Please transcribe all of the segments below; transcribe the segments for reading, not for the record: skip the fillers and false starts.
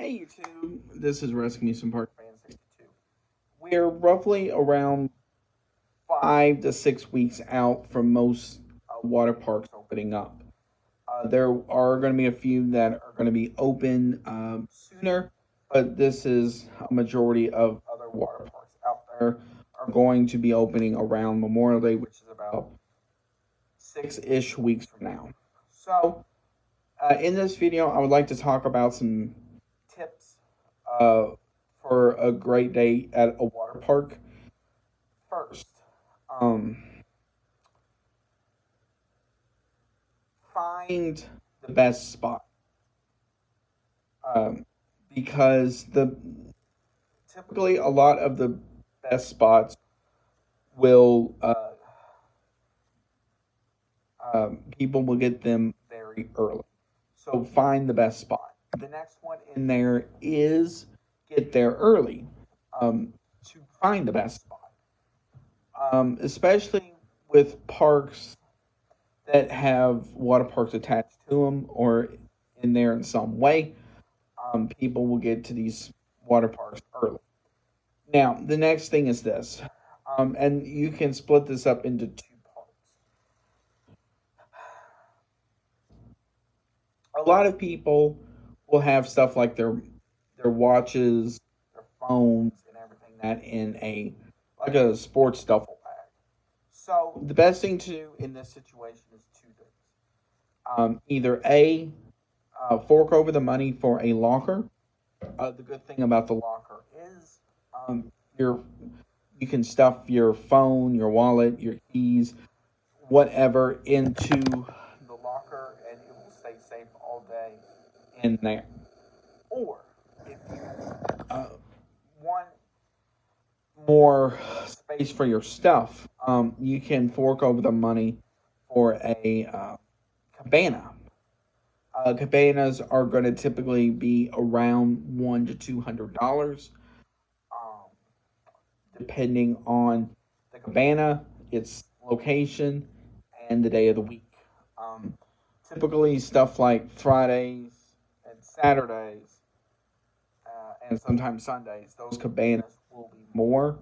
Hey YouTube, this is Rescue Me Some Park Fan 62. We're roughly around 5 to 6 weeks out from most water parks opening up. There are going to be a few that are going to be open sooner, but this is a majority of other water parks out there are going to be opening around Memorial Day, which is about 6-ish weeks from now. So, in this video, I would like to talk about some tips uh, for a great day at a water park. First, um, find the best spot um, because the typically a lot of the best spots will people will get them very early. So find the best spot. The next one in there is get there early to find the best spot. Especially with parks that have water parks attached to them or in there in some way, people will get to these water parks early. Now, the next thing is this, and you can split this up into two parts. A lot of people will have stuff like their watches, their phones, and everything that in a like a sports duffel bag. So the best thing to do in this situation is two things. Either fork over the money for a locker. The good thing about the locker is um, your you can stuff your phone, your wallet, your keys, whatever into the locker, and it will stay safe all day in there. Or if you uh, want more space for your stuff, you can fork over the money for a cabana. Cabanas are going to typically be around $100 to $200, um, depending on the cabana, its location, and the day of the week. Um, Typically, stuff like Fridays and Saturdays, and sometimes Sundays, those cabanas will be more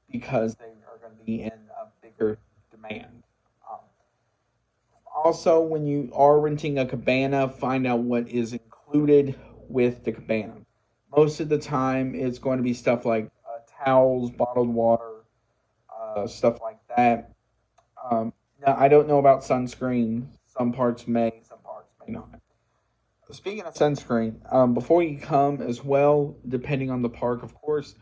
because they are going to be in a bigger demand. Um, Also, when you are renting a cabana, find out what is included with the cabana. Most of the time, it's going to be stuff like towels, bottled water, stuff like that. Now, I don't know about sunscreen. Some parts may, some parts may not. Speaking of sunscreen, before you come as well, depending on the park, of course,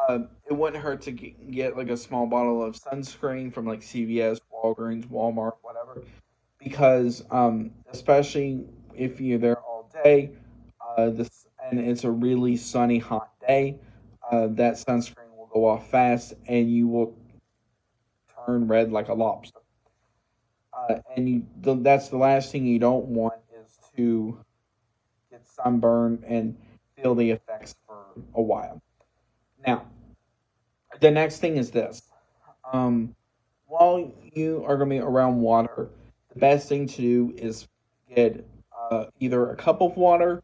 it wouldn't hurt to get like a small bottle of sunscreen from like CVS, Walgreens, Walmart, whatever, because especially if you're there all day, this and it's a really sunny, hot day, that sunscreen will go off fast, and you will turn red like a lobster. That's the last thing you don't want is to get sunburned and feel the effects for a while. Now, the next thing is this. Um, while you are going to be around water, the best thing to do is get either a cup of water,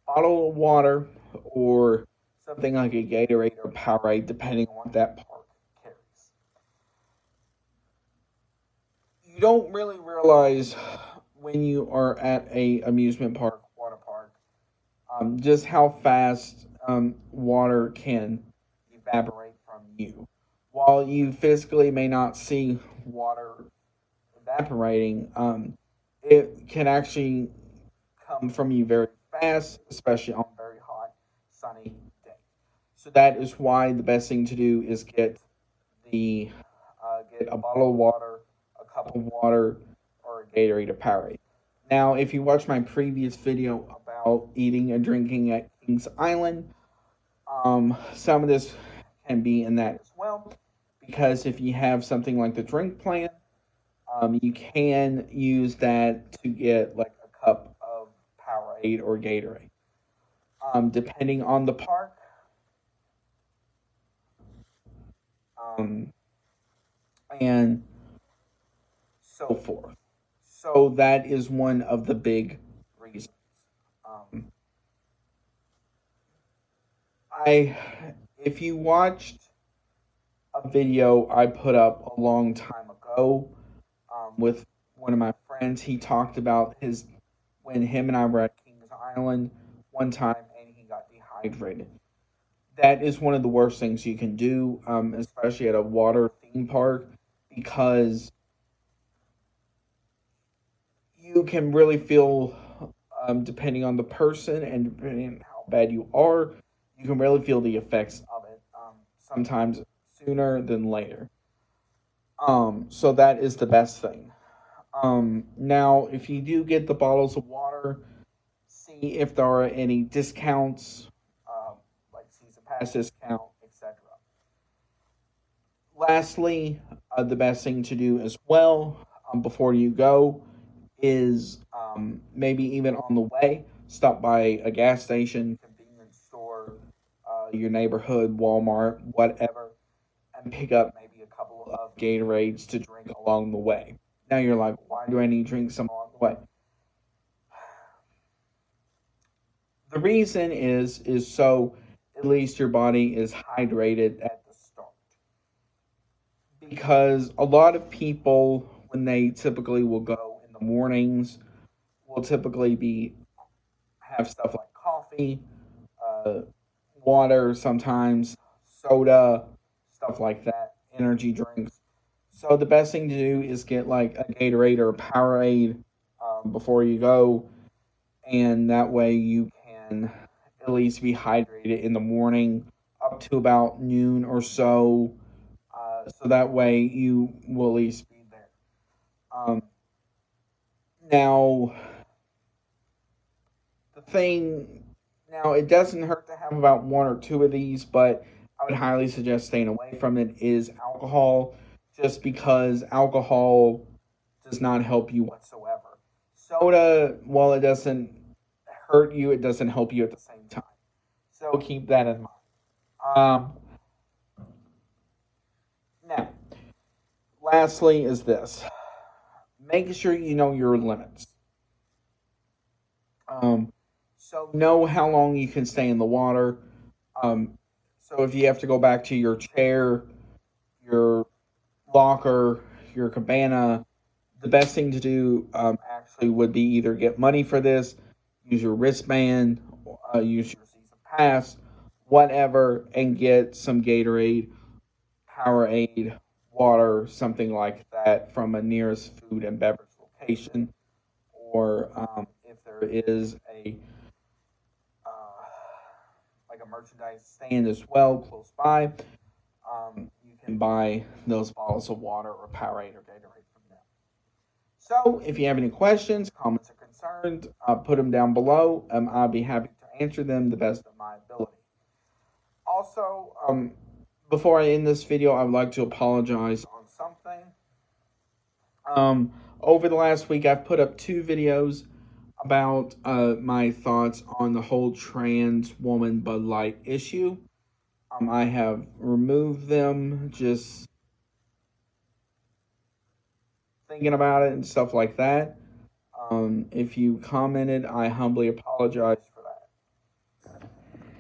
bottle of water, or something like a Gatorade or Powerade, depending on what that park carries. You don't really realize when you are at a amusement park, water park, just how fast water can evaporate from you. While you physically may not see water evaporating, it can actually come from you very fast, especially on a very hot, sunny day. So that is why the best thing to do is the get a bottle of water, a cup of water, or a Gatorade or Powerade. Now, if you watch my previous video about eating and drinking at Kings Island, some of this can be in that as well, because if you have something like the drink plan, you can use that to get like a cup of Powerade or Gatorade. Depending on the park, um, and so forth. So that is one of the big reasons. Um, I, if you watched a video I put up a long time ago with one of my friends, he talked about his when him and I were at Kings Island one time and he got dehydrated. That is one of the worst things you can do, especially at a water theme park, because you can really feel, depending on the person and depending on how bad you are, you can really feel the effects of it. Sometimes sooner than later. So that is the best thing. Now, if you do get the bottles of water, see if there are any discounts, like season pass discount, etc. Lastly, the best thing to do as well before you go is maybe even on the way, stop by a gas station, convenience store, your neighborhood, Walmart, whatever, and pick up maybe a couple of Gatorades to drink along the way. Now you're like, why do I need to drink some along the way? The reason is so at least your body is hydrated at the start. Because a lot of people, when they typically will go in the mornings, will typically be have stuff like coffee, uh, water, sometimes soda, stuff like that, energy drinks. So the best thing to do is get like a Gatorade or a Powerade before you go, and that way you can at least be hydrated in the morning up to about noon or so. So that way you will at least be there. Um, now, the thing, now it doesn't hurt to have about one or two of these, but I would highly suggest staying away from it is alcohol, just because alcohol does not help you whatsoever. Soda, while it doesn't hurt you, it doesn't help you at the same time. So keep that in mind. Um, Now, lastly, is this: make sure you know your limits. Um, so know how long you can stay in the water. Um, so if you have to go back to your chair, your locker, your cabana, the best thing to do actually would be either get money for this, use your wristband, use your season pass, whatever, and get some Gatorade, Powerade, water, something like that from a nearest food and beverage location, or if there is a like a merchandise stand as well close by, you can buy those bottles of water or Powerade or Gatorade from them. So, if you have any questions, comments, or concerns, put them down below. I'll be happy to answer them the best of my ability. Also, before I end this video, I would like to apologize on something. Over the last week, I've put up two videos about my thoughts on the whole trans woman Bud Light issue. I have removed them just thinking about it and stuff like that. If you commented, I humbly apologize